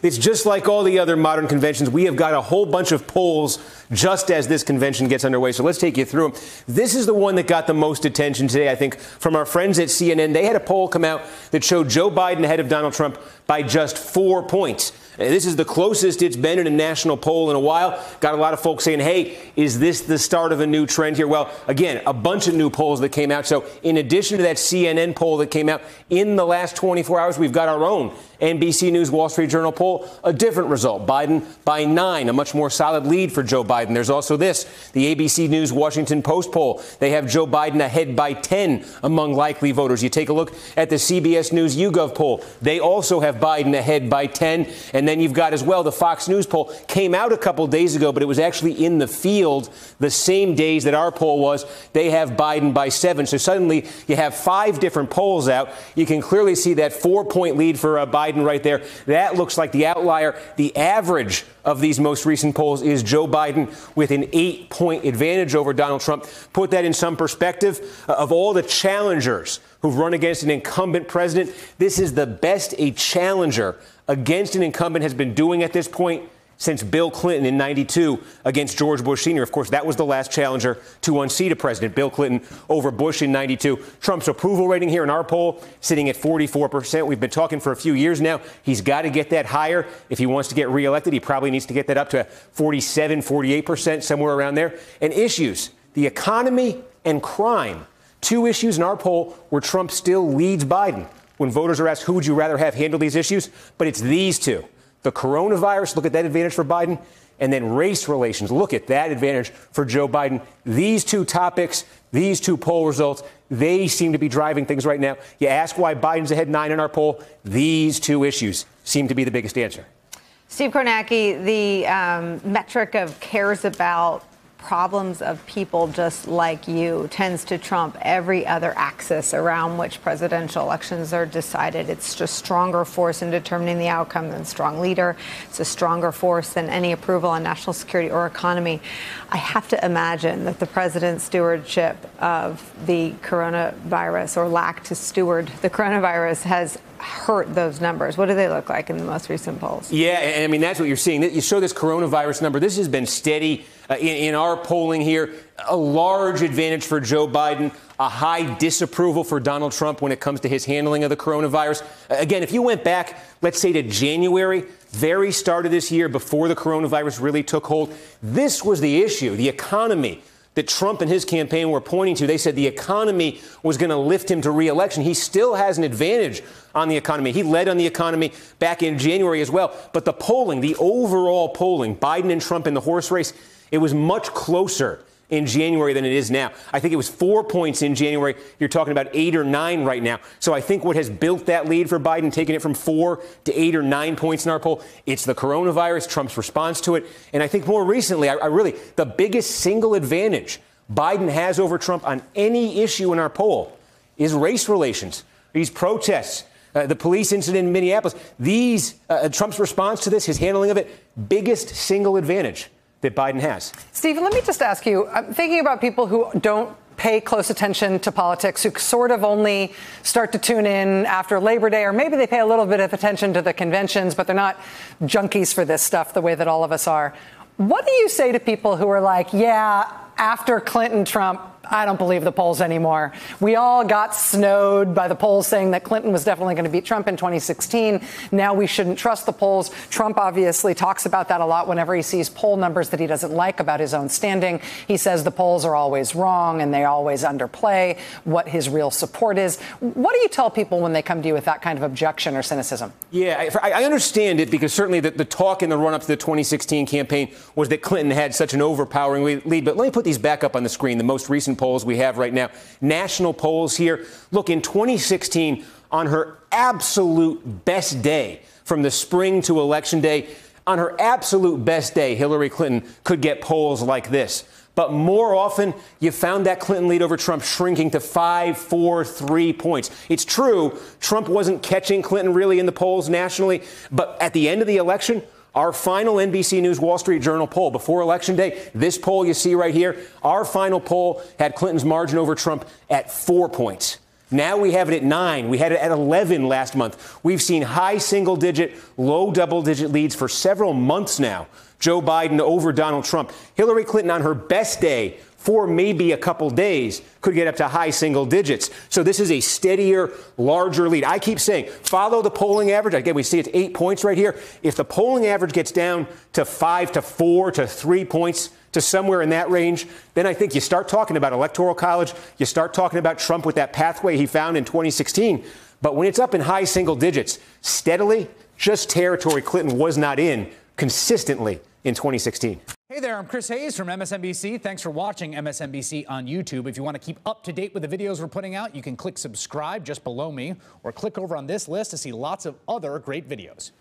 It's just like all the other modern conventions. We have got a whole bunch of polls just as this convention gets underway. So let's take you through them. This is the one that got the most attention today, I think, from our friends at CNN. They had a poll come out that showed Joe Biden ahead of Donald Trump by just 4 points. This is the closest it's been in a national poll in a while. Got a lot of folks saying, hey, is this the start of a new trend here? Well, again, a bunch of new polls that came out. So in addition to that CNN poll that came out in the last 24 hours, we've got our own NBC News Wall Street Journal poll, a different result. Biden by 9, a much more solid lead for Joe Biden. There's also this, the ABC News Washington Post poll. They have Joe Biden ahead by 10 among likely voters. You take a look at the CBS News YouGov poll. They also have Biden ahead by 10. And then you've got as well the Fox News poll. Came out a couple days ago, but it was actually in the field the same days that our poll was. They have Biden by 7. So suddenly you have 5 different polls out. You can clearly see that 4-point lead for Biden right there. That looks like the outlier. The average of these most recent polls is Joe Biden with an 8-point advantage over Donald Trump. Put that in some perspective. Of all the challengers who've run against an incumbent president, this is the best a challenger against an incumbent has been doing at this point since Bill Clinton in 92 against George Bush Sr. Of course, that was the last challenger to unseat a president, Bill Clinton over Bush in 92. Trump's approval rating here in our poll sitting at 44%. We've been talking for a few years now. He's got to get that higher. If he wants to get reelected, he probably needs to get that up to 47, 48%, somewhere around there. And issues, the economy and crime, 2 issues in our poll where Trump still leads Biden. When voters are asked, who would you rather have handle these issues? But it's these 2. The coronavirus, look at that advantage for Biden, and then race relations, look at that advantage for Joe Biden. These 2 topics, these 2 poll results, they seem to be driving things right now. You ask why Biden's ahead 9 in our poll, these 2 issues seem to be the biggest answer. Steve Kornacki, the metric of cares about problems of people just like you tends to trump every other axis around which presidential elections are decided. It's just stronger force in determining the outcome than strong leader. It's a stronger force than any approval on national security or economy. I have to imagine that the president's stewardship of the coronavirus or lack to steward the coronavirus has hurt those numbers. What do they look like in the most recent polls? Yeah, I mean, that's what you're seeing. You show this coronavirus number. This has been steady in our polling here. A large advantage for Joe Biden, a high disapproval for Donald Trump when it comes to his handling of the coronavirus. Again, if you went back, let's say to January, very start of this year, before the coronavirus really took hold, this was the issue, the economy that Trump and his campaign were pointing to. They said the economy was going to lift him to re-election. He still has an advantage on the economy. He led on the economy back in January as well. But the polling, the overall polling, Biden and Trump in the horse race, it was much closer in January than it is now. I think it was 4 points in January. You're talking about 8 or 9 right now. So I think what has built that lead for Biden, taking it from 4 to 8 or 9 points in our poll, it's the coronavirus, Trump's response to it. And I think more recently, I really, the biggest single advantage Biden has over Trump on any issue in our poll is race relations, these protests, the police incident in Minneapolis. These, Trump's response to this, his handling of it, biggest single advantage that Biden has. Stephen, let me just ask you, I'm thinking about people who don't pay close attention to politics, who sort of only start to tune in after Labor Day, or maybe they pay a little bit of attention to the conventions, but they're not junkies for this stuff the way that all of us are. What do you say to people who are like, yeah, after Clinton, Trump, I don't believe the polls anymore. We all got snowed by the polls saying that Clinton was definitely going to beat Trump in 2016. Now we shouldn't trust the polls. Trump obviously talks about that a lot whenever he sees poll numbers that he doesn't like about his own standing. He says the polls are always wrong and they always underplay what his real support is. What do you tell people when they come to you with that kind of objection or cynicism? Yeah, I understand it, because certainly the talk in the run-up to the 2016 campaign was that Clinton had such an overpowering lead. But let me put these back up on the screen, the most recent polls we have right now. National polls here. Look, in 2016, on her absolute best day, from the spring to election day, on her absolute best day, Hillary Clinton could get polls like this. But more often, you found that Clinton lead over Trump shrinking to 5, 4, 3 points. It's true, Trump wasn't catching Clinton really in the polls nationally. But at the end of the election, our final NBC News Wall Street Journal poll before Election Day, this poll you see right here, our final poll had Clinton's margin over Trump at 4 points. Now we have it at 9. We had it at 11 last month. We've seen high single-digit, low double-digit leads for several months now. Joe Biden over Donald Trump. Hillary Clinton on her best day for maybe a couple days could get up to high single digits. So this is a steadier, larger lead. I keep saying, follow the polling average. Again, we see it's 8 points right here. If the polling average gets down to 5 to 4 to 3 points, to somewhere in that range, then I think you start talking about Electoral College. You start talking about Trump with that pathway he found in 2016. But when it's up in high single digits, steadily, just territory Clinton was not in consistently in 2016. Hey there, I'm Chris Hayes from MSNBC. Thanks for watching MSNBC on YouTube. If you want to keep up to date with the videos we're putting out, you can click subscribe just below me or click over on this list to see lots of other great videos.